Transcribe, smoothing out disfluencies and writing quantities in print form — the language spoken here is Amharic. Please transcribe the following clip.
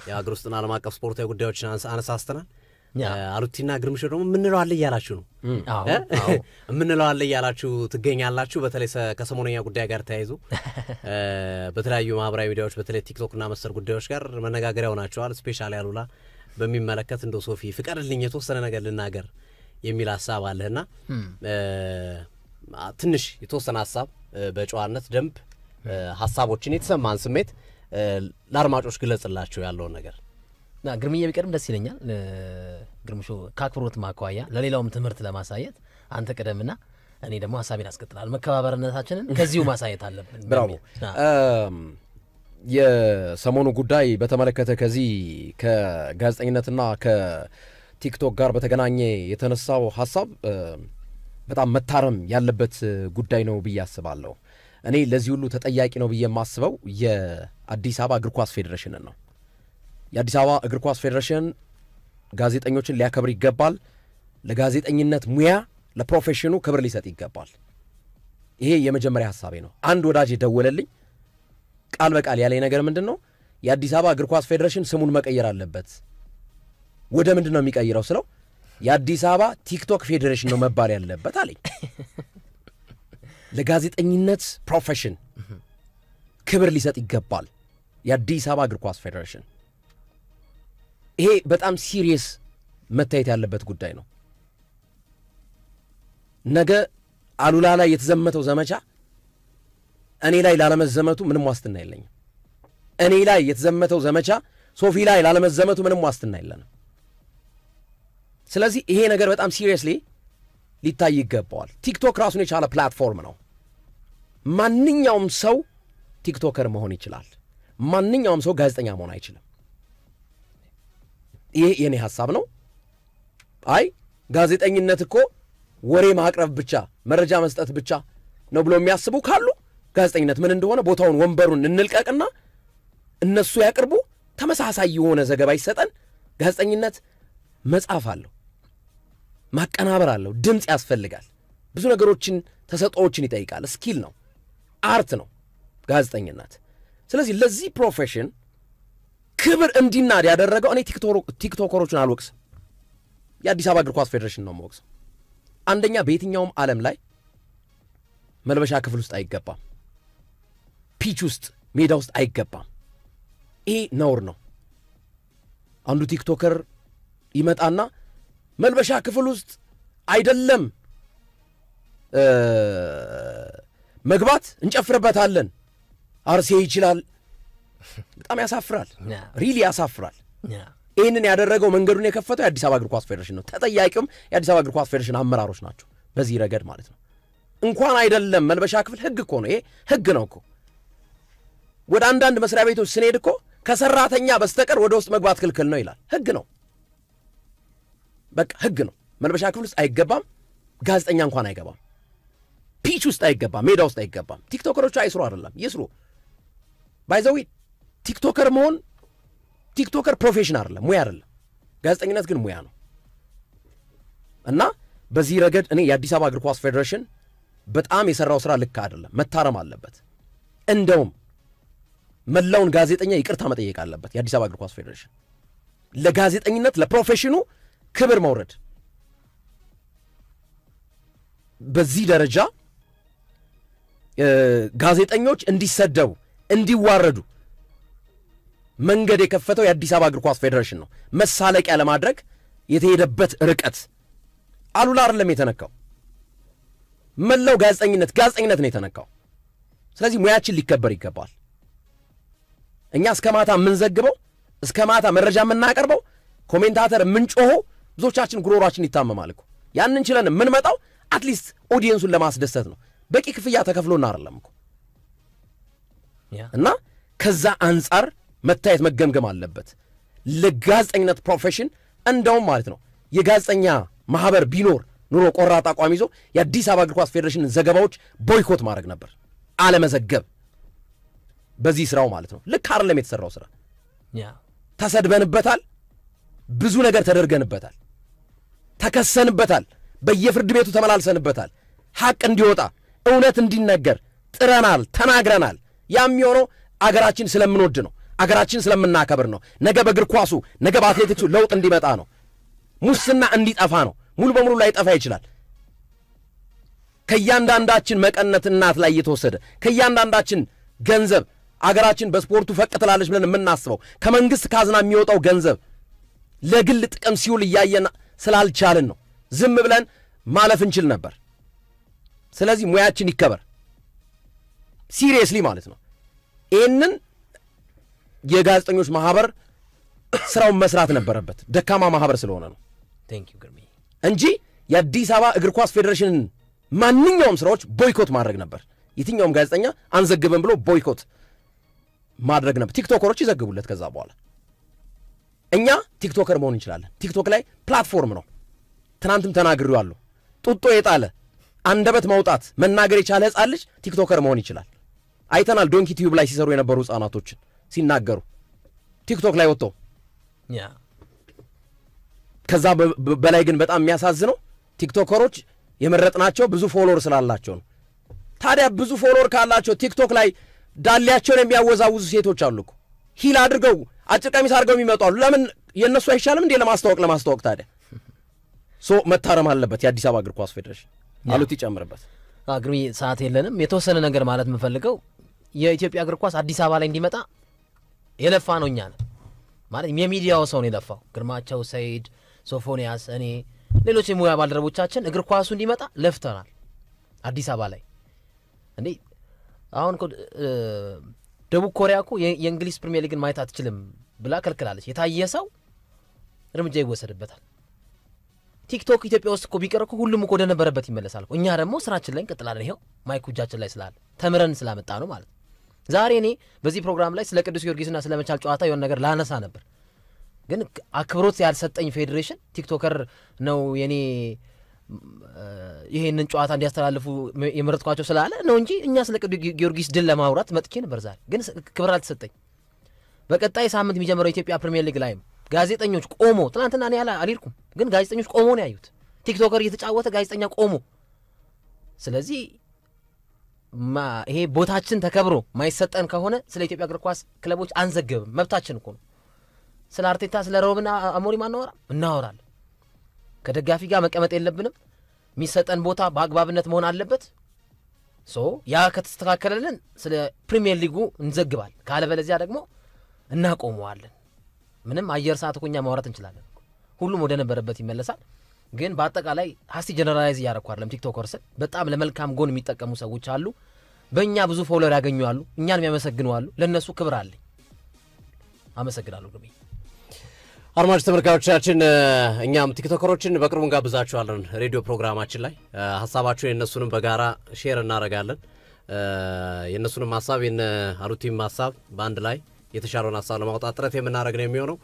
የአገር ውስጥና ዓለም አቀፍ ስፖርታዊ ጉዳዮችን አነሳስተናል አሩቲና ግርምሾ ደግሞ ምን ነው አለ ያላችሁ ነው ምን ነው አለ ያላችሁ ትገኛላችሁ በተለይ ከሰሞነኛ ጉዳይ ጋር ተያይዞ በተለያዩ ማህበራዊ ሚዲያዎች በተለይ ቲክቶክ እና መሰል ጉዳዮች ጋር መነጋገሪያው ናቸዋል ስፔሻሊ ያሉላ በሚመለከት እንደው ሶፊ ፍቀድልኝ የተወሰነ ነገር ልናገር የሚል ሐሳብ አለና ትንሽ የተወሰነ ሐሳብ በጨዋነት ደንብ ሐሳቦችን የተሰማን ስሜት ለአድማጮች ግለጽላችሁ ያለው ነገር ና ግርምዬ ቢቀርም ደስ ይለኛል ግርምሾ ካክብሮት ማኳያ ለሌላውም ትምህርት ለማሳየት አንተ ቀደምና እኔ ደግሞ ሐሳቤን አስቀጥላል መከባበርነታችንን ከዚሁ ማሳየት አለብን ብራቮ የሰሞኑ ጉዳይ በተመለከተ ከዚህ ከጋዜጠኝነትና ከቲክቶክ ጋር በተገናኘ የተነሳው ሐሳብ በጣም መታረም ያለበት ጉዳይ ነው ብዬ አስባለሁ እኔ ለዚህ ሁሉ ተጠያቂ ነው ብዬ ማስበው የአዲስ አበባ እግር ኳስ ፌዴሬሽን ነው የአዲስ አበባ እግር ኳስ ፌዴሬሽን ጋዜጠኞችን ሊያከብር ይገባል ለጋዜጠኝነት ሙያ ለፕሮፌሽኑ ክብር ሊሰጥ ይገባል ይሄ የመጀመሪያ ሐሳቤ ነው አንድ ወዳጅ ደወለልኝ ቃል በቃል ያለኝ ነገር ምንድነው የአዲስ አበባ እግር ኳስ ፌዴሬሽን ስሙን መቀየር አለበት ወደ ምንድነው የሚቀይረው ስለው የአዲስ አበባ ቲክቶክ ፌዴሬሽን ነው መባል ያለበት አለኝ ለጋዜጠኝነት ፕሮፌሽን ክብር ሊሰጥ ይገባል የአዲስ አበባ እግር ኳስ ፌዴሬሽን ይሄ በጣም ሲሪየስ መታየት ያለበት ጉዳይ ነው ነገ አሉላ ላይ የተዘመተው ዘመቻ እኔ ላይ ላለመዘመቱ ምንም ዋስትና የለኝም እኔ ላይ የተዘመተው ዘመቻ ሶፊ ላይ ላለመዘመቱ ምንም ዋስትና የለንም ስለዚህ ይሄ ነገር በጣም ሲሪየስሊ ሊታይ ይገባዋል ቲክቶክ ራሱን የቻለ ፕላትፎርም ነው ማንኛውም ሰው ቲክቶከር መሆን ይችላል ማንኛውም ሰው ጋዜጠኛ መሆን አይችልም ይሄ የኔ ሐሳብ ነው አይ ጋዜጠኝነት እኮ ወሬ ማቅረብ ብቻ መረጃ መስጠት ብቻ ነው ብሎ የሚያስቡ ካሉ ጋዜጠኝነት ምን እንደሆነ ቦታውን ወንበሩን እንልቀቅና እነሱ ያቀርቡ ተመሳሳይ የሆነ ዘገባ ይሰጠን ጋዜጠኝነት መጻፍ አለው ማቀናበር አለው ድምጽ ያስፈልጋል ብዙ ነገሮችን ተሰጥኦዎችን ይጠይቃል ስኪል ነው አርት ነው ጋዜጠኝነት ስለዚህ ለዚህ ፕሮፌሽን ክብር እንዲናድ ያደረገው እኔ ቲክቶከሮችን አልወቅስም የአዲስ አበባ እግር ኳስ ፌዴሬሽን ነው የምወቅሰው አንደኛ በየትኛውም ዓለም ላይ መልበሻ ክፍል ውስጥ አይገባም ፒች ውስጥ ሜዳ ውስጥ አይገባም ይሄ ነውር ነው አንዱ ቲክቶከር ይመጣና መልበሻ ክፍል ውስጥ አይደለም መግባት እንጨፍርበታለን አርሴ ይችላል በጣም ያሳፍራል ሪሊ ያሳፍራል ይሄንን ያደረገው መንገዱን የከፈተው የአዲስ አበባ እግር ኳስ ፌዴሬሽን ነው ተጠያቂውም የአዲስ አበባ እግር ኳስ ፌዴሬሽን አመራሮች ናቸው በዚህ ረገድ ማለት ነው እንኳን አይደለም መልበሻ ክፍል ህግ እኮ ነው ይሄ ህግ ነው እኮ ወደ አንዳንድ መስሪያ ቤቶች ስንሄድ እኮ ከሰራተኛ በስተቀር ወደ ውስጥ መግባት ክልክል ነው ይላል ህግ ነው በቃ ህግ ነው መልበሻ ክፍል ውስጥ አይገባም ጋዜጠኛ እንኳን አይገባም ፒች ውስጥ አይገባም ሜዳ ውስጥ አይገባም ቲክቶከሮች አይስሩ አይደለም ይስሩ ባይዘዊ ቲክቶከር መሆን ቲክቶከር ፕሮፌሽን አይደለም ሙያ አይደለም ጋዜጠኝነት ግን ሙያ ነው እና በዚህ ረገድ እኔ የአዲስ አበባ እግር ኳስ ፌዴሬሽን በጣም የሰራው ስራ ልክ አይደለም መታረም አለበት እንደውም መላውን ጋዜጠኛ ይቅርታ መጠየቅ አለበት የአዲስ አበባ እግር ኳስ ፌዴሬሽን ለጋዜጠኝነት ለፕሮፌሽኑ ክብር መውረድ በዚህ ደረጃ ጋዜጠኞች እንዲሰደው እንዲዋረዱ መንገድ የከፈተው የአዲስ አበባ እግር ኳስ ፌዴሬሽን ነው መሳለቂያ ለማድረግ የተሄደበት ርቀት አሉላ አይደለም የተነካው መላው ጋዜጠኝነት ነው የተነካው ስለዚህ ሙያችን ሊከበር ይገባል እኛ እስከ ማታ የምንዘግበው እስከ ማታ መረጃ የምናቀርበው ኮሜንታተር የምንጮኸው ብዙዎቻችን ጉሮሯችን ይታመማል እኮ ያንን ችለን የምንመጣው አትሊስት ኦዲየንሱን ለማስደሰት ነው በቂ ክፍያ ተከፍሎና አይደለም እኮ እና ከዛ አንፃር መታየት መገምገም አለበት ለጋዜጠኝነት ፕሮፌሽን እንደውም ማለት ነው የጋዜጠኛ ማህበር ቢኖር ኑሮ ቆራጣ አቋም ይዞ የአዲስ አበባ እግር ኳስ ፌዴሬሽን ዘገባዎች ቦይኮት ማድረግ ነበር አለመዘገብ በዚህ ስራው ማለት ነው ልክ አይደለም የተሰራው ስራ ተሰድበንበታል ብዙ ነገር ተደርገንበታል ተከሰንበታል በየፍርድ ቤቱ ተመላልሰንበታል ሐቅ እንዲወጣ እውነት እንዲነገር ጥረናል ተናግረናል ያም የሆነው አገራችን ስለምንወድ ነው አገራችን ስለምናከብር ነው። ነገ በእግር ኳሱ ነገ በአትሌቲክሱ ለውጥ እንዲመጣ ነው። ሙስና እንዲጠፋ ነው። ሙሉ በሙሉ ላይ ጠፋ ይችላል። ከያንዳንዳችን መቀነት እናት ላይ እየተወሰደ ከያንዳንዳችን ገንዘብ አገራችን በስፖርቱ ፈቅ ትላለች ብለን የምናስበው ከመንግስት ካዝና የሚወጣው ገንዘብ ለግል ጥቅም ሲውል እያየን ስላልቻልን ነው። ዝም ብለን ማለፍ እንችል ነበር። ስለዚህ ሙያችን ይከበር ሲሪየስሊ ማለት ነው። ይህንን የጋዜጠኞች ማህበር ስራውን መስራት ነበረበት። ደካማ ማህበር ስለሆነ ነው እንጂ የአዲስ አበባ እግር ኳስ ፌዴሬሽን ማንኛውም ስራዎች ቦይኮት ማድረግ ነበር። የትኛውም ጋዜጠኛ አንዘግብም ብሎ ቦይኮት ማድረግ ነበር። ቲክቶከሮች ይዘግቡለት። ከዛ በኋላ እኛ ቲክቶከር መሆን እንችላለን። ቲክቶክ ላይ ፕላትፎርም ነው። ትናንትም ተናግሬዋለሁ። ጡጦ የጣለ አንደበት ማውጣት መናገር የቻለ ህፃን ልጅ ቲክቶከር መሆን ይችላል። አይተናል። ዶንኪ ቲዩብ ላይ ሲሰሩ የነበሩ ህፃናቶችን ሲናገሩ ቲክቶክ ላይ ወጥተው ከዛ በላይ ግን በጣም የሚያሳዝነው ቲክቶከሮች የመረጥናቸው ብዙ ፎሎወር ስላላቸው ነው። ታዲያ ብዙ ፎሎወር ካላቸው ቲክቶክ ላይ ዳሊያቸውን የሚያወዛውዙ ሴቶች አሉ እኮ ሂል አድርገው አጭር ቀሚስ አድርገው የሚመጡ አሉ። ለምን የነሱ አይሻልም እንዴ? ለማስተዋወቅ ታዲያ መታረም አለበት የአዲስ አበባ እግር ኳስ ፌዴሬሽን አሉት ይጨምርበት። ግርሚ ሰዓት የለንም። የተወሰነ ነገር ማለት የምፈልገው የኢትዮጵያ እግር ኳስ አዲስ አበባ ላይ እንዲመጣ የለፋ ነው እኛ ነን ማለት የሚዲያው ሰው ነው የለፋው። ግርማቸው ሰይድ፣ ሶፎንያስ፣ እኔ ሌሎች የሙያ ባልደረቦቻችን እግር ኳሱ እንዲመጣ ለፍተናል አዲስ አበባ ላይ። እንዴ አሁን ደቡብ ኮሪያ እኮ የእንግሊዝ ፕሪሚየር ሊግን ማየት አትችልም ብላ ከልክላለች። የታየ ሰው እርምጃ ይወሰድበታል። ቲክቶክ ኢትዮጵያ ውስጥ እኮ ቢቀር እኮ ሁሉም እኮ ወደ ነበረበት ይመለሳል። እኛ ደግሞ ስራችን ላይ እንቀጥላለን። ይሄው ማይኩ እጃችን ላይ ስላለ ተምረን ስላመጣ ነው ማለት። ዛሬ እኔ በዚህ ፕሮግራም ላይ ስለ ቅዱስ ጊዮርጊስና ስለ መቻል ጨዋታ የሆነ ነገር ላነሳ ነበር፣ ግን አክብሮት ያልሰጠኝ ፌዴሬሽን ቲክቶከር ነው የኔ ይሄንን ጨዋታ እንዲያስተላልፉ የመረጥኳቸው ስላለ ነው እንጂ እኛ ስለ ቅዱስ ጊዮርጊስ ድል ለማውራት መጥቼ ነበር። ዛሬ ግን ክብር አልተሰጠኝ። በቀጣይ ሳምንት የሚጀምረው ኢትዮጵያ ፕሪሚየር ሊግ ላይም ጋዜጠኞች ቆሞ ትናንትና እኔ አልሄድኩም፣ ግን ጋዜጠኞች ቆሞ ነው ያዩት። ቲክቶከር እየተጫወተ ጋዜጠኛ ቆሞ። ስለዚህ ይሄ ቦታችን ተከብሮ ማይሰጠን ከሆነ ስለ ኢትዮጵያ እግር ኳስ ክለቦች አንዘግብም። መብታችን እኮ ነው። ስለ አርቴታ ስለ ሮብና አሞሪም እናወራለን። ከደጋፊ ጋር መቀመጥ የለብንም። የሚሰጠን ቦታ በአግባብነት መሆን አለበት። ያ ከተስተካከለልን ስለ ፕሪሚየር ሊጉ እንዘግባል፣ ካለበለዚያ ደግሞ እናቆመዋለን። ምንም አየር ሰዓት እኮ እኛ ማውራት እንችላለን። ሁሉም ወደ ነበረበት ይመለሳል። ግን በአጠቃላይ ሀስቲ ጀነራላይዝ እያደረኩ አይደለም። ቲክቶከርስ በጣም ለመልካም ጎን የሚጠቀሙ ሰዎች አሉ። በእኛ ብዙ ፎሎወር ያገኙ አሉ፣ እኛን የሚያመሰግኑ አሉ። ለእነሱ ክብር አለኝ። አመሰግናለሁ። ግቢ አድማጭ ተመልካቾቻችን፣ እኛም ቲክቶከሮችን በቅርቡ እንጋብዛችኋለን ሬዲዮ ፕሮግራማችን ላይ። ሀሳባችሁን የእነሱንም በጋራ ሼር እናደርጋለን። የእነሱንም ሀሳብ የነ አሩቲም ሀሳብ በአንድ ላይ የተሻለውን ሀሳብ ለማውጣት ጥረት የምናደርግ ነው የሚሆነው።